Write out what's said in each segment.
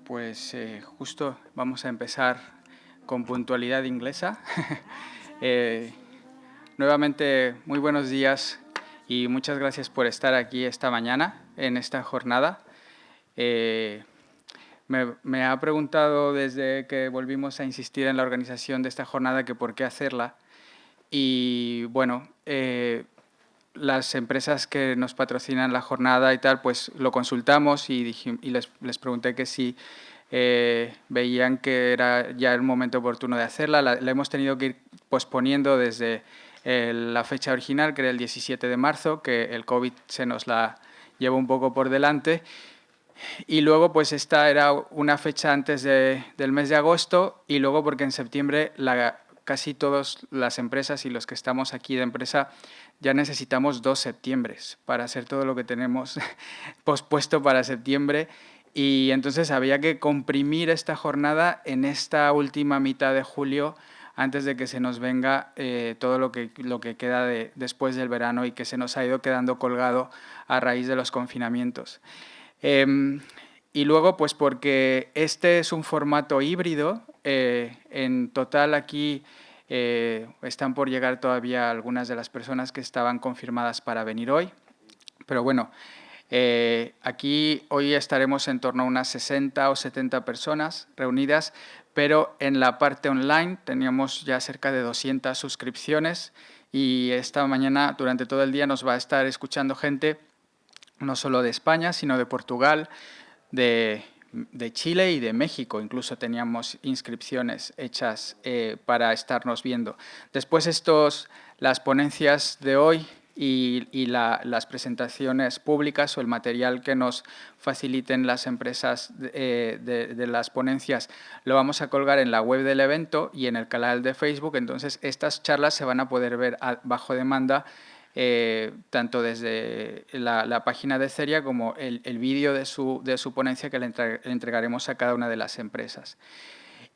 Pues justo vamos a empezar con puntualidad inglesa. Nuevamente, muy buenos días y muchas gracias por estar aquí esta mañana en esta jornada. Me ha preguntado desde que volvimos a insistir en la organización de esta jornada que por qué hacerla. Y bueno, las empresas que nos patrocinan la jornada y tal, pues lo consultamos y les pregunté que si veían que era ya el momento oportuno de hacerla. La hemos tenido que ir posponiendo desde la fecha original, que era el 17 de marzo, que el COVID se nos la llevó un poco por delante. Y luego, pues esta era una fecha antes del mes de agosto, y luego porque en septiembre casi todas las empresas y los que estamos aquí de empresa ya necesitamos 2 septiembres para hacer todo lo que tenemos pospuesto para septiembre. Y entonces había que comprimir esta jornada en esta última mitad de julio antes de que se nos venga todo lo que queda después del verano y que se nos ha ido quedando colgado a raíz de los confinamientos. Y luego, pues porque este es un formato híbrido, en total aquí están por llegar todavía algunas de las personas que estaban confirmadas para venir hoy, pero bueno, aquí hoy estaremos en torno a unas 60 o 70 personas reunidas, pero en la parte online teníamos ya cerca de 200 suscripciones y esta mañana durante todo el día nos va a estar escuchando gente no solo de España, sino de Portugal, de Chile y de México. Incluso teníamos inscripciones hechas para estarnos viendo. Después las ponencias de hoy y las presentaciones públicas o el material que nos faciliten las empresas de las ponencias lo vamos a colgar en la web del evento y en el canal de Facebook. Entonces estas charlas se van a poder ver bajo demanda tanto desde la página de Ceria como el vídeo de su ponencia que le entregaremos a cada una de las empresas.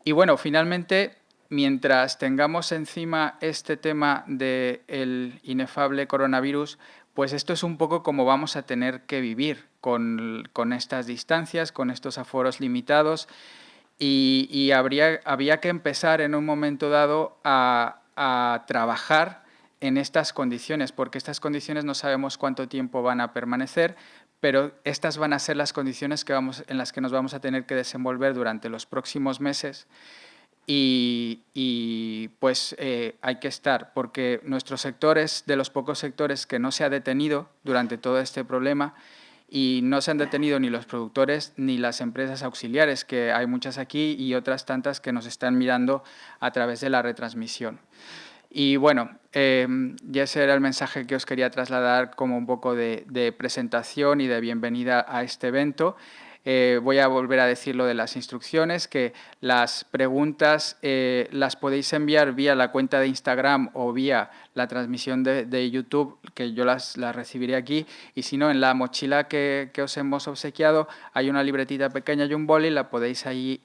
Y bueno, finalmente, mientras tengamos encima este tema del inefable coronavirus, pues esto es un poco como vamos a tener que vivir con estas distancias, con estos aforos limitados, y había que empezar en un momento dado a trabajar en estas condiciones, porque estas condiciones no sabemos cuánto tiempo van a permanecer, pero estas van a ser las condiciones en las que nos vamos a tener que desenvolver durante los próximos meses y pues hay que estar, porque nuestro sector es de los pocos sectores que no se ha detenido durante todo este problema y no se han detenido ni los productores ni las empresas auxiliares, que hay muchas aquí y otras tantas que nos están mirando a través de la retransmisión. Y bueno, ya ese era el mensaje que os quería trasladar como un poco de presentación y de bienvenida a este evento. Voy a volver a decir lo de las instrucciones, que las preguntas las podéis enviar vía la cuenta de Instagram o vía la transmisión de YouTube, que yo las recibiré aquí, y si no, en la mochila que os hemos obsequiado hay una libretita pequeña y un boli, la podéis ahí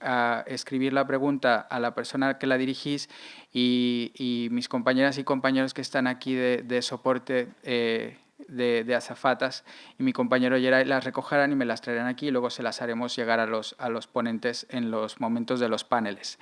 escribir la pregunta a la persona que la dirigís y mis compañeras y compañeros que están aquí de soporte de azafatas y mi compañero Geray las recogerán y me las traerán aquí y luego se las haremos llegar a los ponentes en los momentos de los paneles.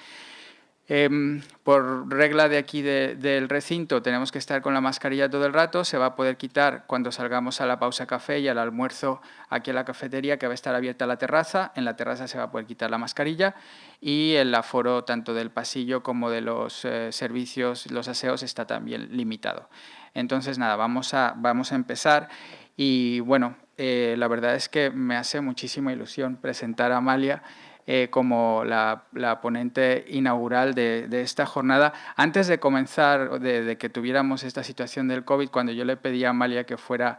Por regla de aquí del recinto tenemos que estar con la mascarilla todo el rato, se va a poder quitar cuando salgamos a la pausa café y al almuerzo aquí en la cafetería, que va a estar abierta la terraza. En la terraza se va a poder quitar la mascarilla y el aforo tanto del pasillo como de los servicios, los aseos, está también limitado. Entonces nada, vamos a empezar y bueno, la verdad es que me hace muchísima ilusión presentar a Amalia como la ponente inaugural de esta jornada. Antes de comenzar, de que tuviéramos esta situación del COVID, cuando yo le pedí a Amalia que fuera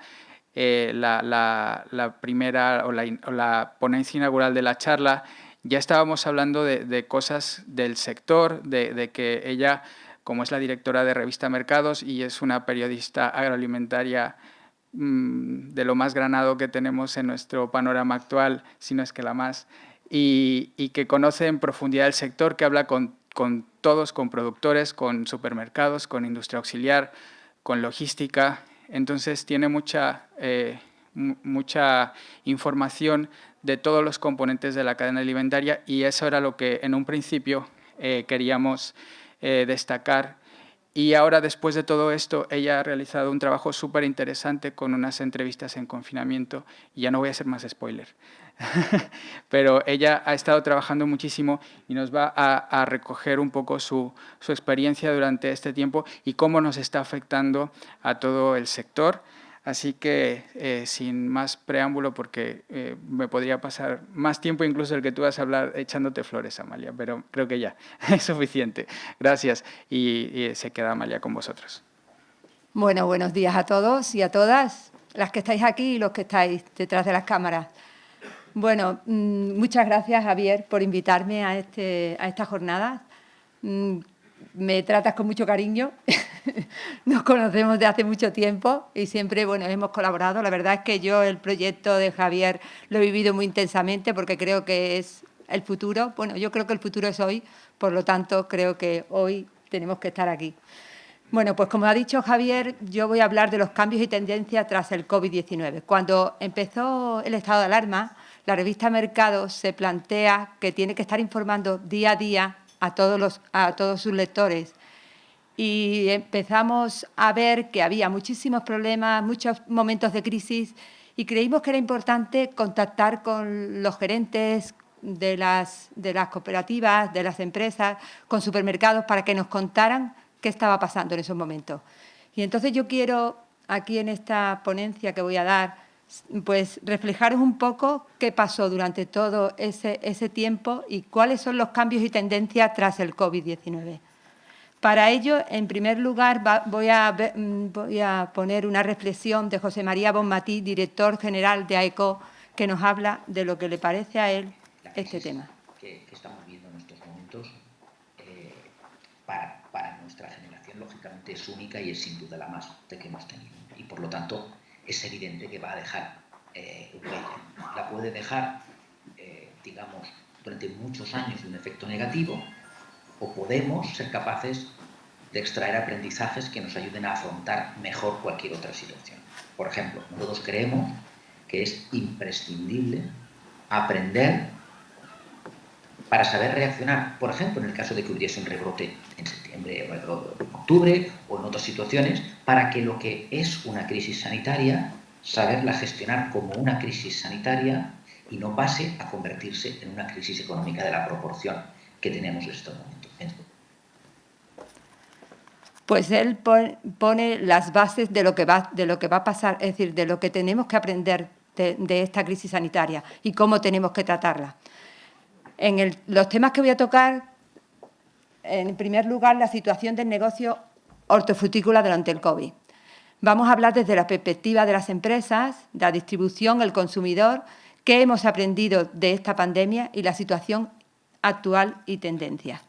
la primera o la ponencia inaugural de la charla, ya estábamos hablando de cosas del sector, de que ella, como es la directora de Revista Mercados y es una periodista agroalimentaria de lo más granado que tenemos en nuestro panorama actual, si no es que la más, y que conoce en profundidad el sector, que habla con todos, con productores, con supermercados, con industria auxiliar, con logística. Entonces tiene mucha información de todos los componentes de la cadena alimentaria, y eso era lo que en un principio queríamos destacar. Y ahora, después de todo esto, ella ha realizado un trabajo súper interesante con unas entrevistas en confinamiento, y ya no voy a hacer más spoiler. Pero ella ha estado trabajando muchísimo y nos va a recoger un poco su experiencia durante este tiempo y cómo nos está afectando a todo el sector. Así que, sin más preámbulo, porque me podría pasar más tiempo incluso el que tú vas a hablar echándote flores, Amalia, pero creo que ya es suficiente. Gracias, y se queda Amalia con vosotros. Bueno, buenos días a todos y a todas, las que estáis aquí y los que estáis detrás de las cámaras. Bueno, muchas gracias, Javier, por invitarme a esta jornada. Me tratas con mucho cariño. Nos conocemos de hace mucho tiempo y siempre, bueno, hemos colaborado. La verdad es que yo el proyecto de Javier lo he vivido muy intensamente porque creo que es el futuro. Bueno, yo creo que el futuro es hoy, por lo tanto, creo que hoy tenemos que estar aquí. Bueno, pues como ha dicho Javier, yo voy a hablar de los cambios y tendencias tras el COVID-19. Cuando empezó el estado de alarma, la revista Mercado se plantea que tiene que estar informando día a día a todos sus lectores. Y empezamos a ver que había muchísimos problemas, muchos momentos de crisis, y creímos que era importante contactar con los gerentes de las cooperativas, de las empresas, con supermercados, para que nos contaran qué estaba pasando en esos momentos. Y entonces yo quiero, aquí en esta ponencia que voy a dar, pues reflejaros un poco qué pasó durante todo ese tiempo y cuáles son los cambios y tendencias tras el COVID-19. Para ello, en primer lugar, voy a poner una reflexión de José María Bonmatí, director general de AECO, que nos habla de lo que le parece a él este tema. Que estamos viendo en estos momentos, para nuestra generación, lógicamente, es única y es sin duda la más fuerte que hemos tenido. Y, por lo tanto, es evidente que va a dejar huella. La puede dejar, digamos, durante muchos años de un efecto negativo, o podemos ser capaces de extraer aprendizajes que nos ayuden a afrontar mejor cualquier otra situación. Por ejemplo, nosotros creemos que es imprescindible aprender para saber reaccionar, por ejemplo, en el caso de que hubiese un rebrote en septiembre o en octubre o en otras situaciones, para que lo que es una crisis sanitaria, saberla gestionar como una crisis sanitaria y no pase a convertirse en una crisis económica de la proporción que tenemos en estos momentos. Pues él pone las bases de lo que va a pasar, es decir, de lo que tenemos que aprender de esta crisis sanitaria y cómo tenemos que tratarla. Los temas que voy a tocar, en primer lugar, la situación del negocio hortofrutícola durante el COVID. Vamos a hablar desde la perspectiva de las empresas, de la distribución, el consumidor, qué hemos aprendido de esta pandemia y la situación actual y tendencias.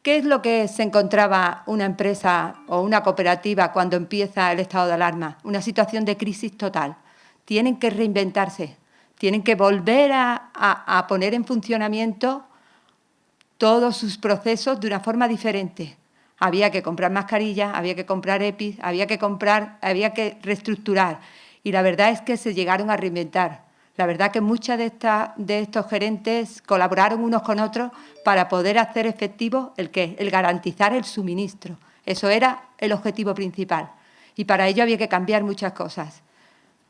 ¿Qué es lo que se encontraba una empresa o una cooperativa cuando empieza el estado de alarma? Una situación de crisis total. Tienen que reinventarse, tienen que volver a poner en funcionamiento todos sus procesos de una forma diferente. Había que comprar mascarillas, había que comprar EPIs, había que reestructurar. Y la verdad es que se llegaron a reinventar. La verdad que muchos de estos gerentes colaboraron unos con otros para poder hacer efectivo el garantizar el suministro. Eso era el objetivo principal. Y para ello había que cambiar muchas cosas.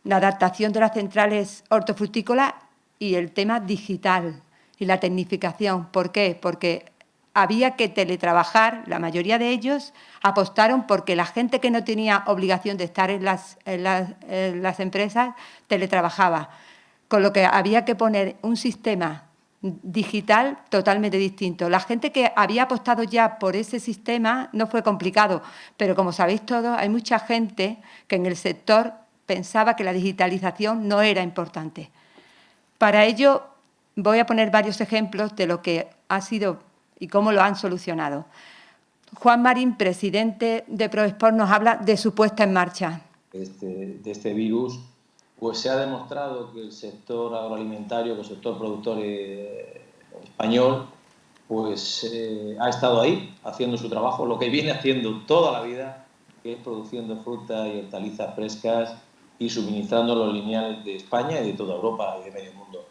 La adaptación de las centrales hortofrutícolas y el tema digital y la tecnificación. ¿Por qué? Porque había que teletrabajar. La mayoría de ellos apostaron porque la gente que no tenía obligación de estar en las empresas teletrabajaba. Con lo que había que poner un sistema digital totalmente distinto. La gente que había apostado ya por ese sistema no fue complicado, pero como sabéis todos, hay mucha gente que en el sector pensaba que la digitalización no era importante. Para ello voy a poner varios ejemplos de lo que ha sido y cómo lo han solucionado. Juan Marín, presidente de ProExport, nos habla de su puesta en marcha. De este virus, pues se ha demostrado que el sector agroalimentario, que el sector productor español, pues ha estado ahí haciendo su trabajo, lo que viene haciendo toda la vida, que es produciendo fruta y hortalizas frescas y suministrando los lineales de España y de toda Europa y de medio mundo.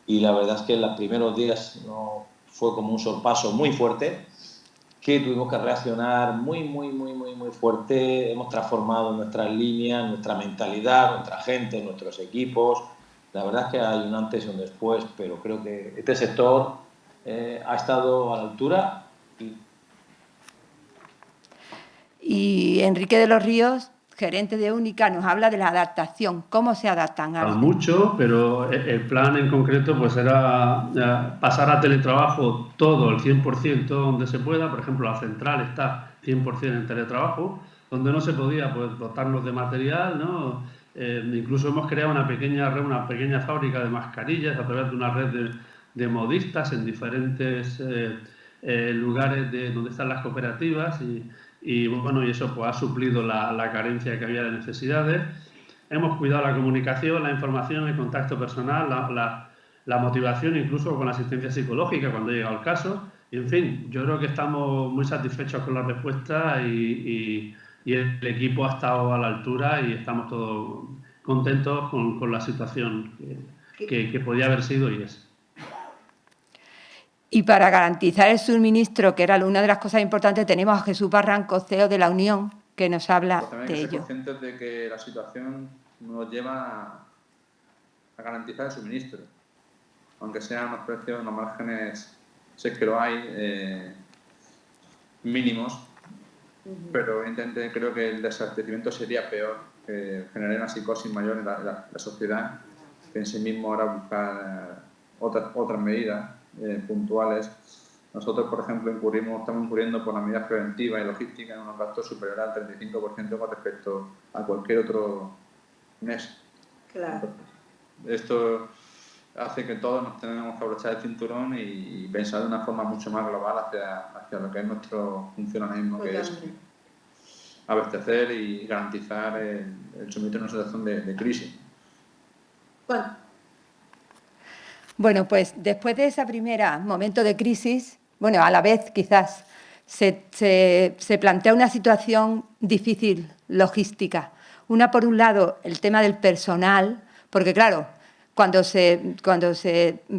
Y la verdad es que en los primeros días no fue como un sorpaso muy fuerte, que tuvimos que reaccionar muy fuerte. Hemos transformado nuestras líneas, nuestra mentalidad, nuestra gente, nuestros equipos. La verdad es que hay un antes y un después, pero creo que este sector ha estado a la altura. Y Enrique de los Ríos, gerente de Única, nos habla de la adaptación. ¿Cómo se adaptan? Mucho, pero el plan en concreto pues era pasar a teletrabajo todo, el 100% donde se pueda. Por ejemplo, la central está 100% en teletrabajo, donde no se podía pues dotarnos de material, ¿no? Incluso hemos creado una pequeña fábrica de mascarillas a través de una red de modistas en diferentes lugares donde están las cooperativas y bueno, y eso pues ha suplido la carencia que había de necesidades. Hemos cuidado la comunicación, la información, el contacto personal, la motivación, incluso con la asistencia psicológica cuando ha llegado el caso. Y, en fin, yo creo que estamos muy satisfechos con la respuesta y el equipo ha estado a la altura y estamos todos contentos con la situación que podía haber sido y es. Y para garantizar el suministro, que era una de las cosas importantes, tenemos a Jesús Barranco, CEO de la Unión, que nos habla también de hay que ser ello. conscientes de que la situación nos lleva a garantizar el suministro, aunque sean unos precios, unos márgenes, sé que lo hay, mínimos, pero evidentemente creo que el desabastecimiento sería peor, que generaría una psicosis mayor en la sociedad, que en sí mismo hará buscar otras medidas puntuales. Nosotros, por ejemplo, estamos incurriendo por las medidas preventivas y logísticas en unos gastos superiores al 35% con respecto a cualquier otro mes. Claro. Esto hace que todos nos tengamos que abrochar el cinturón y pensar de una forma mucho más global hacia lo que es nuestro funcionalismo, que es abastecer y garantizar el suministro en una situación de crisis. Bueno, pues después de ese primer momento de crisis, bueno, a la vez quizás se plantea una situación difícil logística. Una, por un lado, el tema del personal, porque claro, cuando se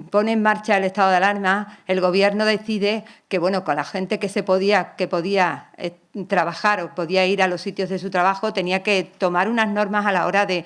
pone en marcha el estado de alarma, el Gobierno decide que, bueno, con la gente que podía trabajar o podía ir a los sitios de su trabajo, tenía que tomar unas normas a la hora de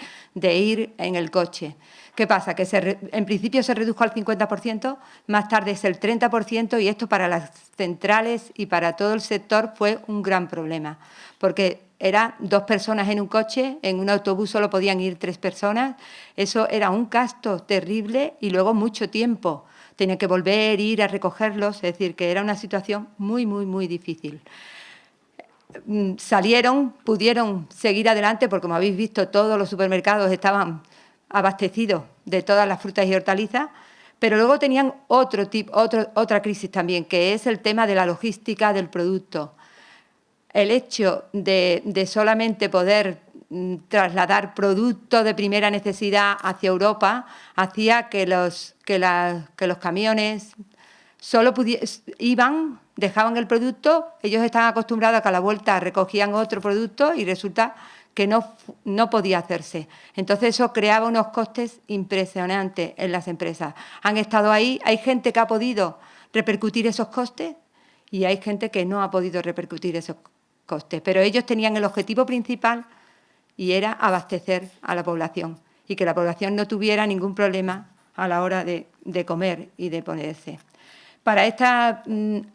ir en el coche. ¿Qué pasa? Que en principio se redujo al 50%, más tarde es el 30%, y esto para las centrales y para todo el sector fue un gran problema, porque eran 2 personas en un coche, en un autobús solo podían ir 3 personas, eso era un gasto terrible y luego mucho tiempo. Tenía que volver, ir a recogerlos, es decir, que era una situación muy difícil. Pudieron seguir adelante porque, como habéis visto, todos los supermercados estaban abastecidos de todas las frutas y hortalizas, pero luego tenían otra crisis también, que es el tema de la logística del producto. El hecho de solamente poder trasladar productos de primera necesidad hacia Europa hacía que los camiones solo iban, dejaban el producto, ellos estaban acostumbrados a que a la vuelta recogían otro producto y resulta que no podía hacerse. Entonces eso creaba unos costes impresionantes en las empresas. Han estado ahí, hay gente que ha podido repercutir esos costes y hay gente que no ha podido repercutir esos costes. Pero ellos tenían el objetivo principal y era abastecer a la población y que la población no tuviera ningún problema a la hora de comer y de ponerse. Para esta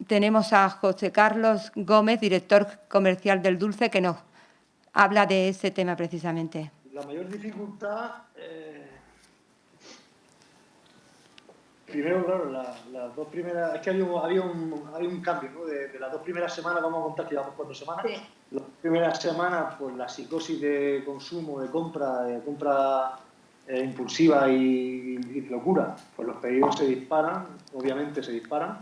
tenemos a José Carlos Gómez, director comercial del Dulce, que nos habla de ese tema precisamente. La mayor dificultad, primero, claro, las 2 primeras, es que había un cambio, ¿no? De las 2 primeras semanas, vamos a contar que llevamos 4 semanas. Sí. Las primeras semanas, pues la psicosis de consumo, de compra impulsiva y de locura, pues los pedidos se disparan, obviamente se disparan.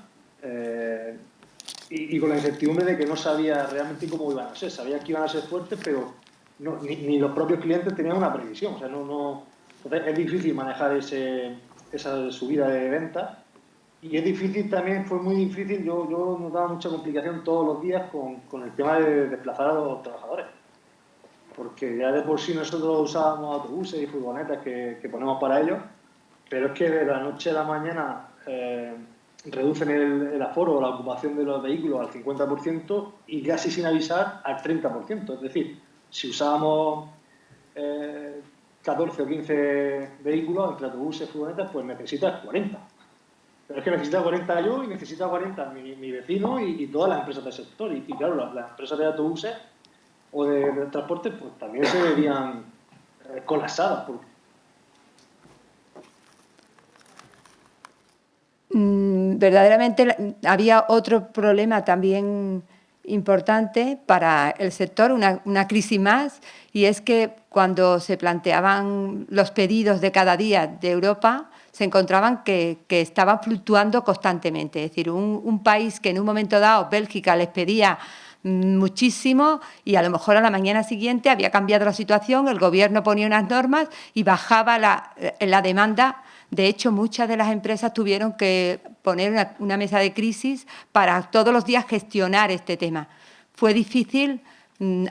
Y con la incertidumbre de que no sabía realmente cómo iban a ser. Sabía que iban a ser fuertes, pero ni los propios clientes tenían una previsión. O sea, entonces es difícil manejar esa subida de ventas. Y es difícil también, fue muy difícil. Yo notaba mucha complicación todos los días con el tema de desplazar a los trabajadores. porque ya de por sí nosotros usábamos autobuses y furgonetas que ponemos para ello, pero es que de la noche a la mañana reducen el aforo o la ocupación de los vehículos al 50% y casi sin avisar al 30%. Es decir, si usábamos 14 o 15 vehículos entre autobuses y furgonetas, pues necesitas 40. Pero es que necesita 40 yo y necesita 40 mi vecino y todas las empresas del sector. Y claro, las empresas de autobuses o de transporte pues también se verían colapsadas. Verdaderamente había otro problema también importante para el sector, una crisis más, y es que cuando se planteaban los pedidos de cada día de Europa, se encontraban que estaban fluctuando constantemente. Es decir, un país que en un momento dado, Bélgica, les pedía muchísimo y a lo mejor a la mañana siguiente había cambiado la situación, el gobierno ponía unas normas y bajaba la demanda. De hecho, muchas de las empresas tuvieron que poner una mesa de crisis para todos los días gestionar este tema. Fue difícil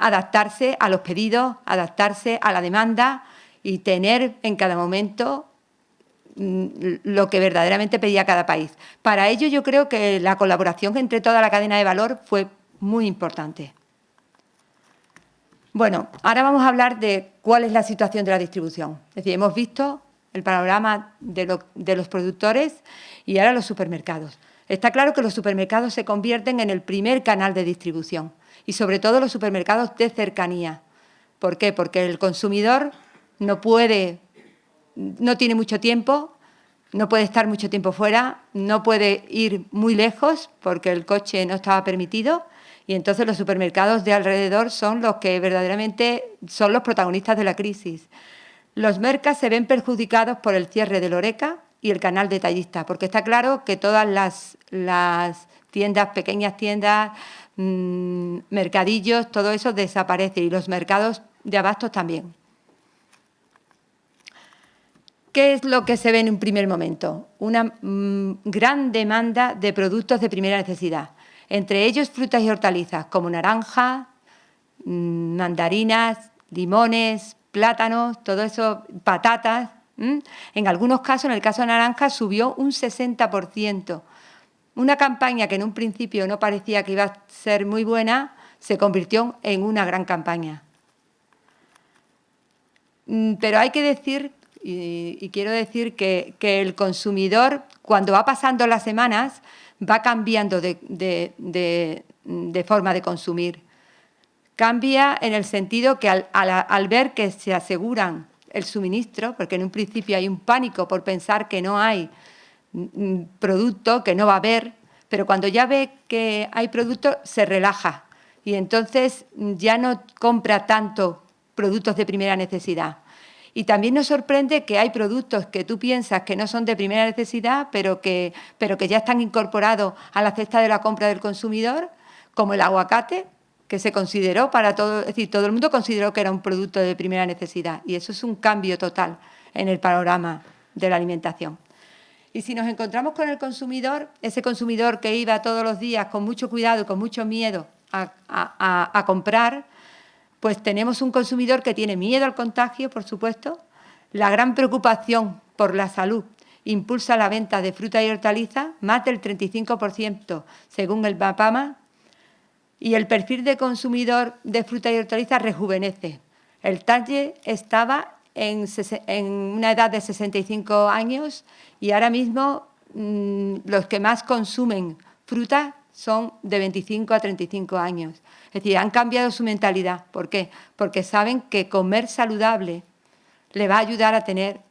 adaptarse a los pedidos, adaptarse a la demanda y tener en cada momento lo que verdaderamente pedía cada país. Para ello, yo creo que la colaboración entre toda la cadena de valor fue muy importante. Bueno, ahora vamos a hablar de cuál es la situación de la distribución. Es decir, hemos visto el panorama de los productores y ahora los supermercados. Está claro que los supermercados se convierten en el primer canal de distribución y sobre todo los supermercados de cercanía. ¿Por qué? Porque el consumidor no tiene mucho tiempo, no puede estar mucho tiempo fuera, no puede ir muy lejos porque el coche no estaba permitido y entonces los supermercados de alrededor son los que verdaderamente son los protagonistas de la crisis. Los mercas se ven perjudicados por el cierre del Horeca y el canal detallista, porque está claro que todas las tiendas, pequeñas tiendas, mercadillos, todo eso desaparece y los mercados de abastos también. ¿Qué es lo que se ve en un primer momento? Una gran demanda de productos de primera necesidad, entre ellos frutas y hortalizas como naranjas, mandarinas, limones, plátanos, todo eso, patatas. En algunos casos, en el caso de naranjas, subió un 60%. Una campaña que en un principio no parecía que iba a ser muy buena, se convirtió en una gran campaña. Pero hay que decir, y quiero decir que el consumidor, cuando va pasando las semanas, va cambiando de forma de consumir. Cambia en el sentido que al ver que se aseguran el suministro, porque en un principio hay un pánico por pensar que no hay producto, que no va a haber, pero cuando ya ve que hay producto se relaja y entonces ya no compra tanto productos de primera necesidad. Y también nos sorprende que hay productos que tú piensas que no son de primera necesidad, pero que ya están incorporados a la cesta de la compra del consumidor, como el aguacate, que se consideró para todo, es decir, todo el mundo consideró que era un producto de primera necesidad y eso es un cambio total en el panorama de la alimentación. Y si nos encontramos con el consumidor, ese consumidor que iba todos los días con mucho cuidado y con mucho miedo a comprar, pues tenemos un consumidor que tiene miedo al contagio, por supuesto, la gran preocupación por la salud impulsa la venta de fruta y hortalizas, más del 35% según el MAPAMA, y el perfil de consumidor de fruta y hortalizas rejuvenece. El target estaba en una edad de 65 años y ahora mismo los que más consumen fruta son de 25 a 35 años. Es decir, han cambiado su mentalidad. ¿Por qué? Porque saben que comer saludable le va a ayudar a tener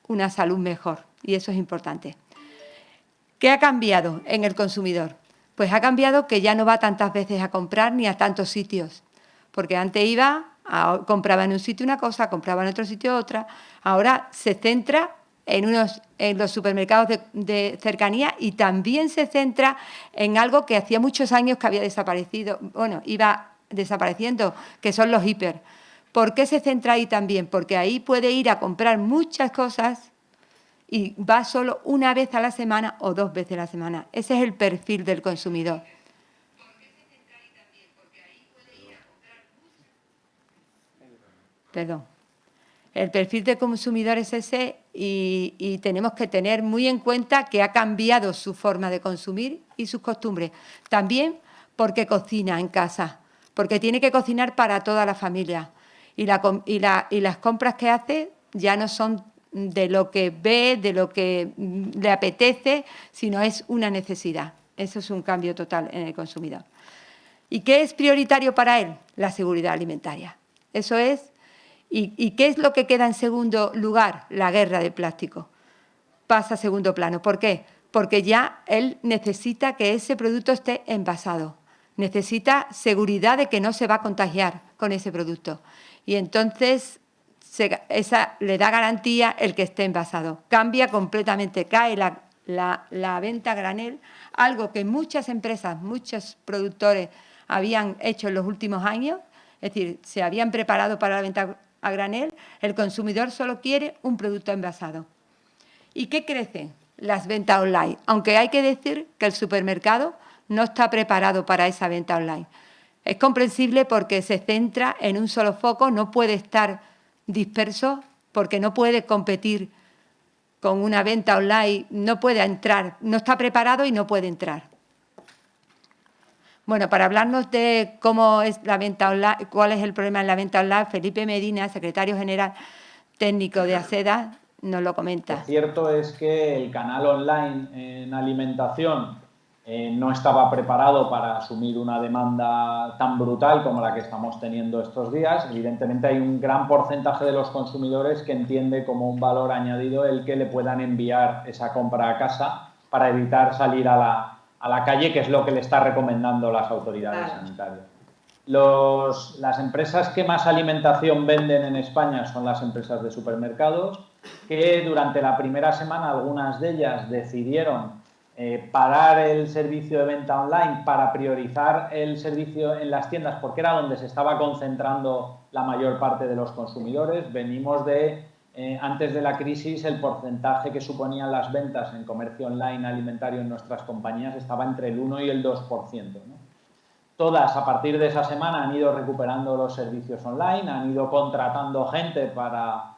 una salud mejor y eso es importante. ¿Qué ha cambiado en el consumidor? Pues ha cambiado que ya no va tantas veces a comprar ni a tantos sitios, porque antes compraba en un sitio una cosa, compraba en otro sitio otra, ahora se centra en los supermercados de cercanía y también se centra en algo que hacía muchos años que había desaparecido, bueno, iba desapareciendo, que son los hiper. ¿Por qué se centra ahí también? Porque ahí puede ir a comprar muchas cosas y va solo una vez a la semana o 2 veces a la semana. Ese es el perfil del consumidor. Perdón. El perfil de consumidor es ese y tenemos que tener muy en cuenta que ha cambiado su forma de consumir y sus costumbres. También porque cocina en casa, porque tiene que cocinar para toda la familia. Y las compras que hace ya no son de lo que ve, de lo que le apetece, sino es una necesidad. Eso es un cambio total en el consumidor. ¿Y qué es prioritario para él? La seguridad alimentaria. Eso es. ¿Y qué es lo que queda en segundo lugar? La guerra del plástico. Pasa a segundo plano. ¿Por qué? Porque ya él necesita que ese producto esté envasado. Necesita seguridad de que no se va a contagiar con ese producto. Y entonces le da garantía el que esté envasado. Cambia completamente, cae la venta a granel, algo que muchas empresas, muchos productores habían hecho en los últimos años, es decir, se habían preparado para la venta a granel, el consumidor solo quiere un producto envasado. ¿Y qué crecen? Las ventas online, aunque hay que decir que el supermercado no está preparado para esa venta online. Es comprensible porque se centra en un solo foco, no puede estar disperso porque no puede competir con una venta online, no puede entrar, no está preparado y no puede entrar. Bueno, para hablarnos de cómo es la venta online, cuál es el problema en la venta online, Felipe Medina, secretario general técnico de ASEDA, nos lo comenta. Lo cierto es que el canal online en alimentación no estaba preparado para asumir una demanda tan brutal como la que estamos teniendo estos días. Evidentemente hay un gran porcentaje de los consumidores que entiende como un valor añadido el que le puedan enviar esa compra a casa para evitar salir a la calle, que es lo que le está recomendando las autoridades sanitarias. Las empresas que más alimentación venden en España son las empresas de supermercados, que durante la primera semana algunas de ellas decidieron parar el servicio de venta online para priorizar el servicio en las tiendas, porque era donde se estaba concentrando la mayor parte de los consumidores. Venimos de, antes de la crisis, el porcentaje que suponían las ventas en comercio online alimentario en nuestras compañías estaba entre el 1 y el 2%, ¿no? Todas, a partir de esa semana, han ido recuperando los servicios online, han ido contratando gente para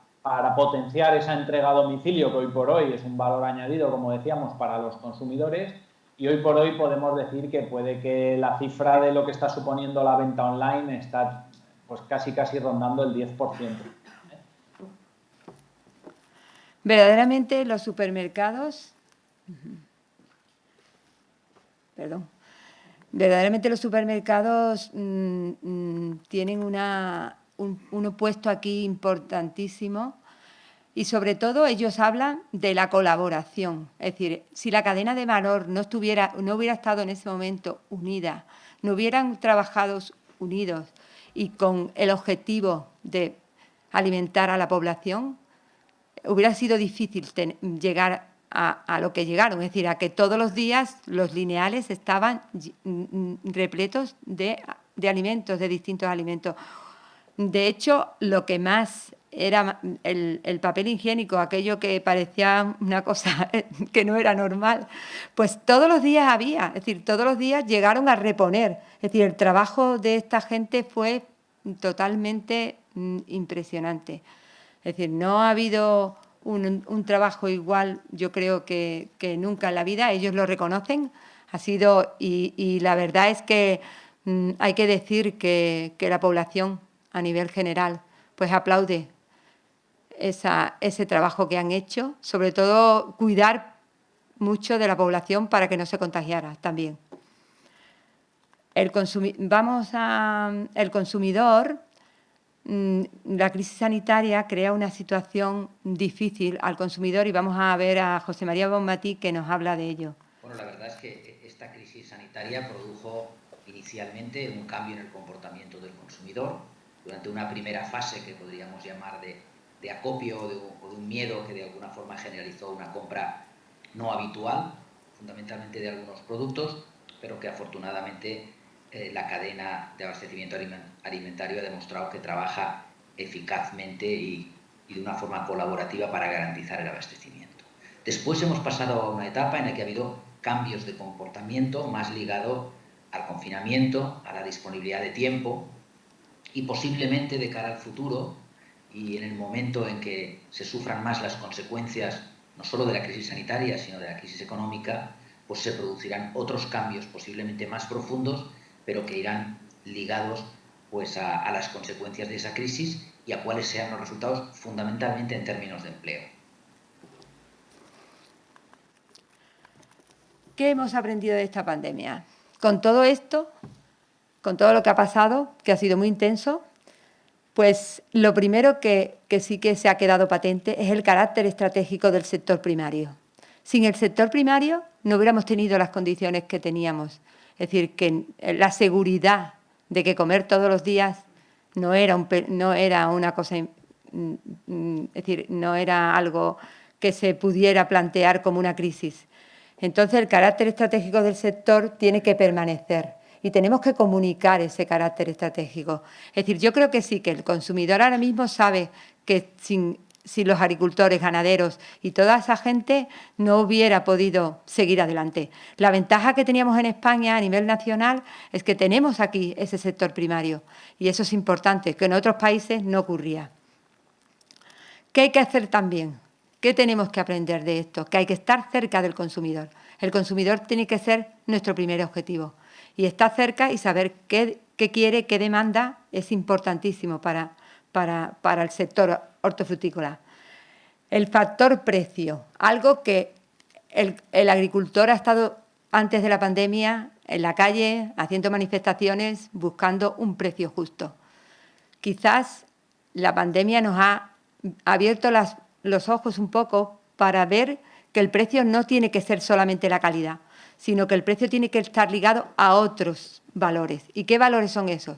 potenciar esa entrega a domicilio, que hoy por hoy es un valor añadido, como decíamos, para los consumidores. Y hoy por hoy podemos decir que puede que la cifra de lo que está suponiendo la venta online está pues casi rondando el 10%. Verdaderamente los supermercados... Verdaderamente los supermercados tienen un puesto aquí importantísimo y sobre todo ellos hablan de la colaboración. Es decir, si la cadena de valor no hubiera estado en ese momento unida, no hubieran trabajado unidos y con el objetivo de alimentar a la población, hubiera sido difícil llegar a lo que llegaron, es decir, a que todos los días los lineales estaban repletos de alimentos, de distintos alimentos. De hecho, lo que más era el papel higiénico, aquello que parecía una cosa que no era normal, pues todos los días había, es decir, todos los días llegaron a reponer. Es decir, el trabajo de esta gente fue totalmente impresionante. Es decir, no ha habido un trabajo igual, yo creo que nunca en la vida, ellos lo reconocen, ha sido, y la verdad es que hay que decir que la población a nivel general pues aplaude ese trabajo que han hecho, sobre todo cuidar mucho de la población para que no se contagiara también. El consumidor, la crisis sanitaria crea una situación difícil al consumidor y vamos a ver a José María Bonmatí que nos habla de ello. Bueno, la verdad es que esta crisis sanitaria produjo inicialmente un cambio en el comportamiento del consumidor durante una primera fase que podríamos llamar de acopio o de un miedo que de alguna forma generalizó una compra no habitual, fundamentalmente de algunos productos, pero que afortunadamente la cadena de abastecimiento alimentario ha demostrado que trabaja eficazmente y de una forma colaborativa para garantizar el abastecimiento. Después hemos pasado a una etapa en la que ha habido cambios de comportamiento más ligado al confinamiento, a la disponibilidad de tiempo y posiblemente de cara al futuro y en el momento en que se sufran más las consecuencias no solo de la crisis sanitaria, sino de la crisis económica, pues se producirán otros cambios posiblemente más profundos, pero que irán ligados pues a las consecuencias de esa crisis y a cuáles sean los resultados fundamentalmente en términos de empleo. ¿Qué hemos aprendido de esta pandemia? Con todo esto, con todo lo que ha pasado, que ha sido muy intenso, pues lo primero que sí que se ha quedado patente es el carácter estratégico del sector primario. Sin el sector primario no hubiéramos tenido las condiciones que teníamos. Es decir, que la seguridad de que comer todos los días no era una cosa, es decir, no era algo que se pudiera plantear como una crisis. Entonces, el carácter estratégico del sector tiene que permanecer y tenemos que comunicar ese carácter estratégico. Es decir, yo creo que sí, que el consumidor ahora mismo sabe que sin los agricultores, ganaderos y toda esa gente no hubiera podido seguir adelante. La ventaja que teníamos en España a nivel nacional es que tenemos aquí ese sector primario y eso es importante, que en otros países no ocurría. ¿Qué hay que hacer también? ¿Qué tenemos que aprender de esto? Que hay que estar cerca del consumidor. El consumidor tiene que ser nuestro primer objetivo. Y estar cerca y saber qué quiere, qué demanda, es importantísimo para el sector hortofrutícola. El factor precio, algo que el agricultor ha estado antes de la pandemia en la calle, haciendo manifestaciones, buscando un precio justo. Quizás la pandemia nos ha abierto los ojos un poco para ver que el precio no tiene que ser solamente la calidad, sino que el precio tiene que estar ligado a otros valores. ¿Y qué valores son esos?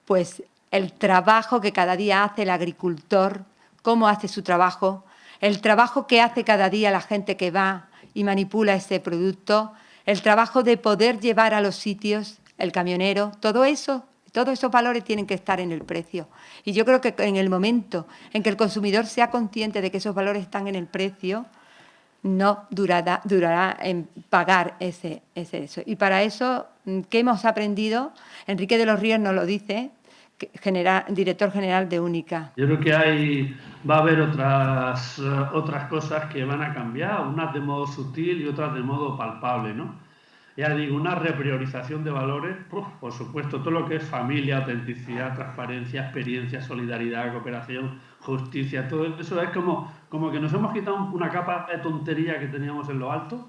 Pues el trabajo que cada día hace el agricultor, cómo hace su trabajo, el trabajo que hace cada día la gente que va y manipula ese producto, el trabajo de poder llevar a los sitios, el camionero, todo eso. Todos esos valores tienen que estar en el precio. Y yo creo que en el momento en que el consumidor sea consciente de que esos valores están en el precio, no durará en pagar eso. Y para eso, ¿qué hemos aprendido? Enrique de los Ríos nos lo dice, director general de Única. Yo creo que va a haber otras cosas que van a cambiar, unas de modo sutil y otras de modo palpable, ¿no? Ya digo, una repriorización de valores, por supuesto, todo lo que es familia, autenticidad, transparencia, experiencia, solidaridad, cooperación, justicia, todo eso es como que nos hemos quitado una capa de tontería que teníamos en lo alto,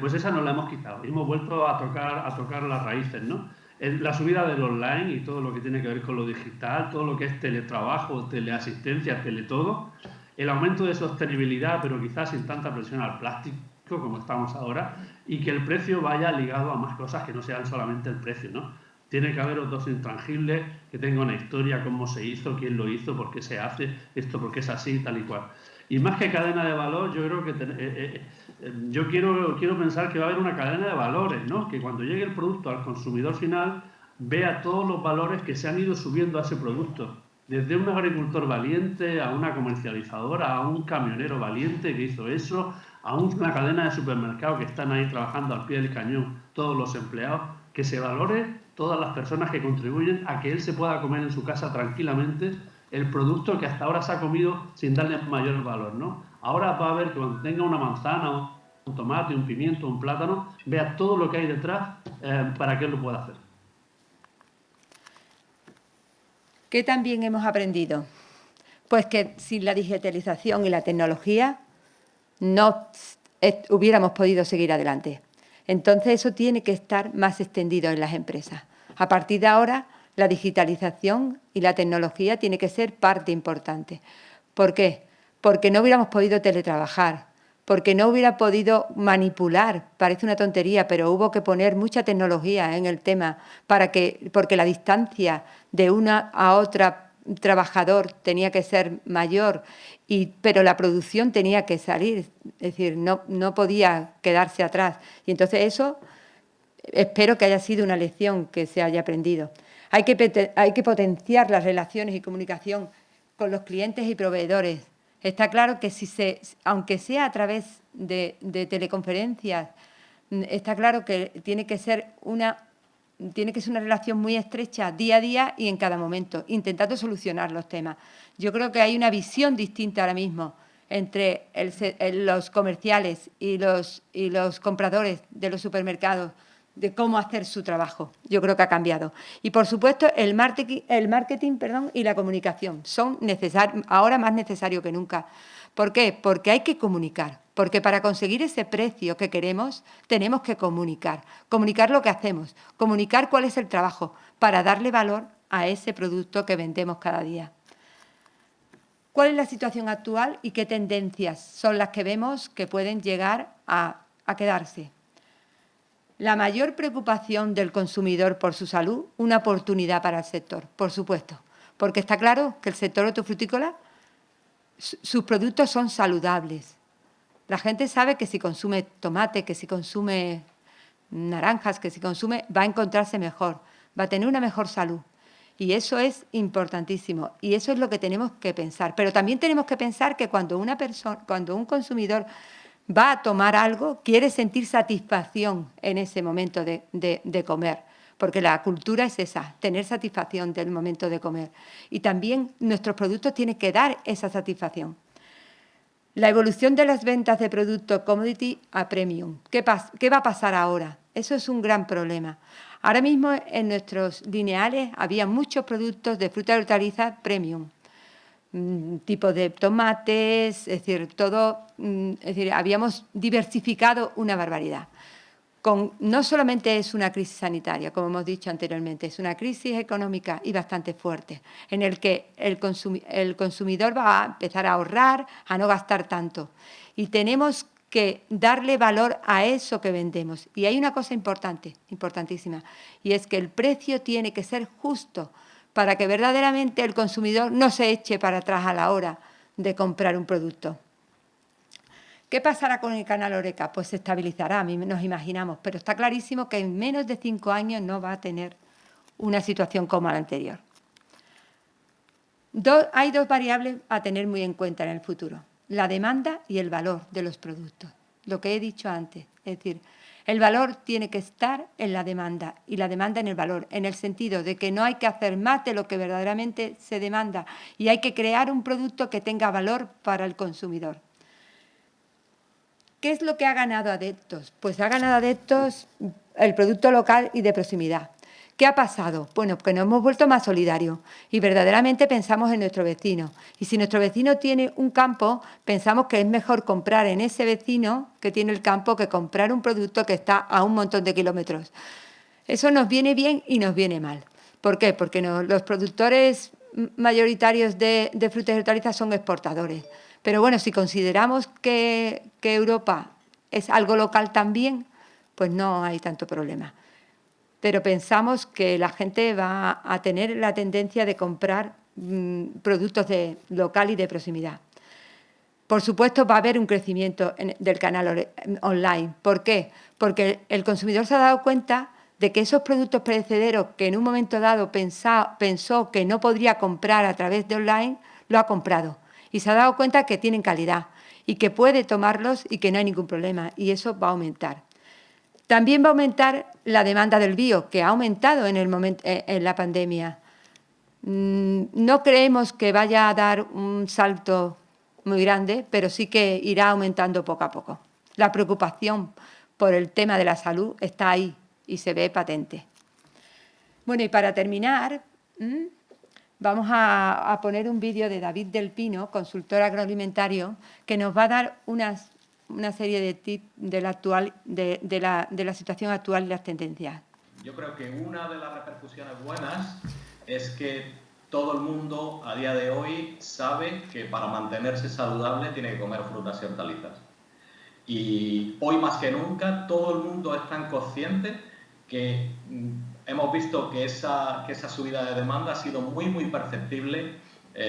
pues esa nos la hemos quitado y hemos vuelto a tocar las raíces, ¿no? La subida del online y todo lo que tiene que ver con lo digital, todo lo que es teletrabajo, teleasistencia, teletodo, el aumento de sostenibilidad, pero quizás sin tanta presión al plástico como estamos ahora, y que el precio vaya ligado a más cosas que no sean solamente el precio, ¿no? Tiene que haber otros intangibles que tengan una historia, cómo se hizo, quién lo hizo, por qué se hace, esto porque es así, tal y cual. Y más que cadena de valor, yo creo que yo quiero pensar que va a haber una cadena de valores, ¿no? Que cuando llegue el producto al consumidor final vea todos los valores que se han ido subiendo a ese producto. Desde un agricultor valiente a una comercializadora, a un camionero valiente que hizo eso, a una cadena de supermercados que están ahí trabajando al pie del cañón, todos los empleados, que se valore todas las personas que contribuyen a que él se pueda comer en su casa tranquilamente el producto que hasta ahora se ha comido sin darle mayor valor, ¿no? Ahora va a ver que cuando tenga una manzana, un tomate, un pimiento, un plátano, vea todo lo que hay detrás para que él lo pueda hacer. ¿Qué también hemos aprendido? Pues que sin la digitalización y la tecnología no hubiéramos podido seguir adelante. Entonces, eso tiene que estar más extendido en las empresas. A partir de ahora, la digitalización y la tecnología tiene que ser parte importante. ¿Por qué? Porque no hubiéramos podido teletrabajar, porque no hubiera podido manipular, parece una tontería, pero hubo que poner mucha tecnología en el tema porque la distancia de una a otra trabajador tenía que ser mayor, pero la producción tenía que salir, es decir, no podía quedarse atrás. Y entonces eso espero que haya sido una lección que se haya aprendido. Hay que potenciar las relaciones y comunicación con los clientes y proveedores. Está claro que aunque sea a través de teleconferencias, está claro que tiene que ser tiene que ser una relación muy estrecha día a día y en cada momento, intentando solucionar los temas. Yo creo que hay una visión distinta ahora mismo entre los comerciales y los compradores de los supermercados de cómo hacer su trabajo. Yo creo que ha cambiado. Y, por supuesto, el marketing y la comunicación son ahora más necesarios que nunca. ¿Por qué? Porque hay que comunicar. Porque para conseguir ese precio que queremos, tenemos que comunicar. Comunicar lo que hacemos, comunicar cuál es el trabajo, para darle valor a ese producto que vendemos cada día. ¿Cuál es la situación actual y qué tendencias son las que vemos que pueden llegar a quedarse? La mayor preocupación del consumidor por su salud, una oportunidad para el sector, por supuesto, porque está claro que el sector hortofrutícola, sus productos son saludables. La gente sabe que si consume tomate, que si consume naranjas, que si consume, va a encontrarse mejor, va a tener una mejor salud. Y eso es importantísimo y eso es lo que tenemos que pensar. Pero también tenemos que pensar que cuando un consumidor va a tomar algo, quiere sentir satisfacción en ese momento de comer, porque la cultura es esa, tener satisfacción del momento de comer. Y también nuestros productos tienen que dar esa satisfacción. La evolución de las ventas de productos commodity a premium. ¿Qué va a pasar ahora? Eso es un gran problema. Ahora mismo en nuestros lineales había muchos productos de fruta y hortalizas premium. Tipo de tomates, es decir, habíamos diversificado una barbaridad. No solamente es una crisis sanitaria, como hemos dicho anteriormente, es una crisis económica y bastante fuerte, en el que el consumidor va a empezar a ahorrar, a no gastar tanto. Y tenemos que darle valor a eso que vendemos. Y hay una cosa importantísima, y es que el precio tiene que ser justo, para que verdaderamente el consumidor no se eche para atrás a la hora de comprar un producto. ¿Qué pasará con el canal Horeca? Pues se estabilizará, nos imaginamos, pero está clarísimo que en menos de 5 años no va a tener una situación como la anterior. Hay 2 variables a tener muy en cuenta en el futuro, la demanda y el valor de los productos, lo que he dicho antes, es decir, el valor tiene que estar en la demanda y la demanda en el valor, en el sentido de que no hay que hacer más de lo que verdaderamente se demanda y hay que crear un producto que tenga valor para el consumidor. ¿Qué es lo que ha ganado adeptos? Pues ha ganado adeptos el producto local y de proximidad. ¿Qué ha pasado? Bueno, que nos hemos vuelto más solidarios y verdaderamente pensamos en nuestro vecino. Y si nuestro vecino tiene un campo, pensamos que es mejor comprar en ese vecino que tiene el campo que comprar un producto que está a un montón de kilómetros. Eso nos viene bien y nos viene mal. ¿Por qué? Porque los productores mayoritarios de frutas y hortalizas son exportadores. Pero bueno, si consideramos que Europa es algo local también, pues no hay tanto problema. Pero pensamos que la gente va a tener la tendencia de comprar productos de local y de proximidad. Por supuesto, va a haber un crecimiento del canal online. ¿Por qué? Porque el consumidor se ha dado cuenta de que esos productos perecederos que en un momento dado pensó que no podría comprar a través de online, lo ha comprado. Y se ha dado cuenta que tienen calidad y que puede tomarlos y que no hay ningún problema. Y eso va a aumentar. También va a aumentar la demanda del bio, que ha aumentado en la pandemia. No creemos que vaya a dar un salto muy grande, pero sí que irá aumentando poco a poco. La preocupación por el tema de la salud está ahí y se ve patente. Bueno, y para terminar, vamos a poner un vídeo de David del Pino, consultor agroalimentario, que nos va a dar una serie de tips de la situación actual y las tendencias. Yo creo que una de las repercusiones buenas es que todo el mundo a día de hoy sabe que para mantenerse saludable tiene que comer frutas y hortalizas. Y hoy más que nunca todo el mundo es tan consciente que hemos visto que esa subida de demanda ha sido muy, muy perceptible,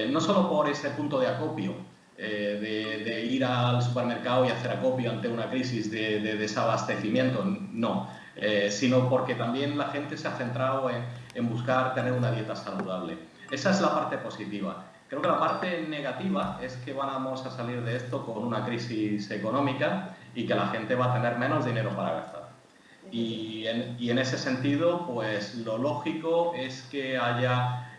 no solo por ese punto de acopio, de ir al supermercado y hacer acopio ante una crisis de desabastecimiento, no, sino porque también la gente se ha centrado en buscar tener una dieta saludable. Esa es la parte positiva. Creo que la parte negativa es que vamos a salir de esto con una crisis económica y que la gente va a tener menos dinero para gastar. Y en ese sentido, pues lo lógico es que haya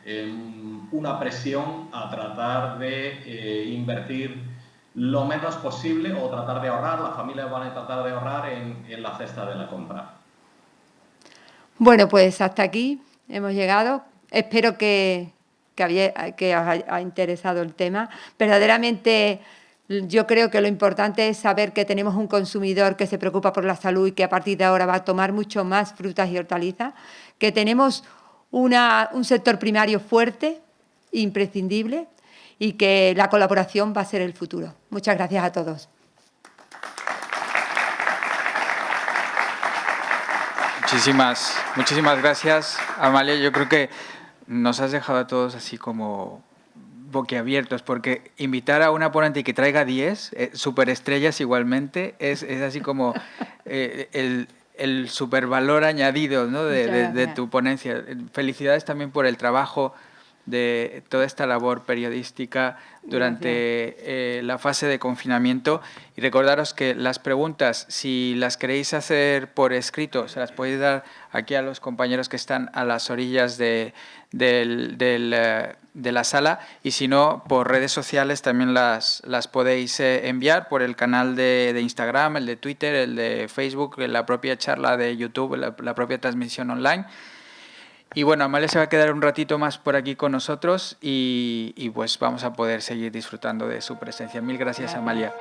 una presión a tratar de invertir lo menos posible o tratar de ahorrar. Las familias van a tratar de ahorrar en la cesta de la compra. Bueno, pues hasta aquí hemos llegado. Espero que os haya interesado el tema. Verdaderamente, yo creo que lo importante es saber que tenemos un consumidor que se preocupa por la salud y que a partir de ahora va a tomar mucho más frutas y hortalizas, que tenemos un sector primario fuerte, imprescindible, y que la colaboración va a ser el futuro. Muchas gracias a todos. Muchísimas gracias, Amalia. Yo creo que nos has dejado a todos así como boquiabiertos, porque invitar a una ponente y que traiga 10 superestrellas igualmente es así como el supervalor añadido, ¿no? de tu ponencia. Felicidades también por el trabajo de toda esta labor periodística durante la fase de confinamiento, y recordaros que las preguntas, si las queréis hacer por escrito, se las podéis dar aquí a los compañeros que están a las orillas de la sala, y si no, por redes sociales también las podéis enviar por el canal de Instagram, el de Twitter, el de Facebook, la propia charla de YouTube, la propia transmisión online. Y bueno, Amalia se va a quedar un ratito más por aquí con nosotros y pues vamos a poder seguir disfrutando de su presencia. Mil gracias, Amalia.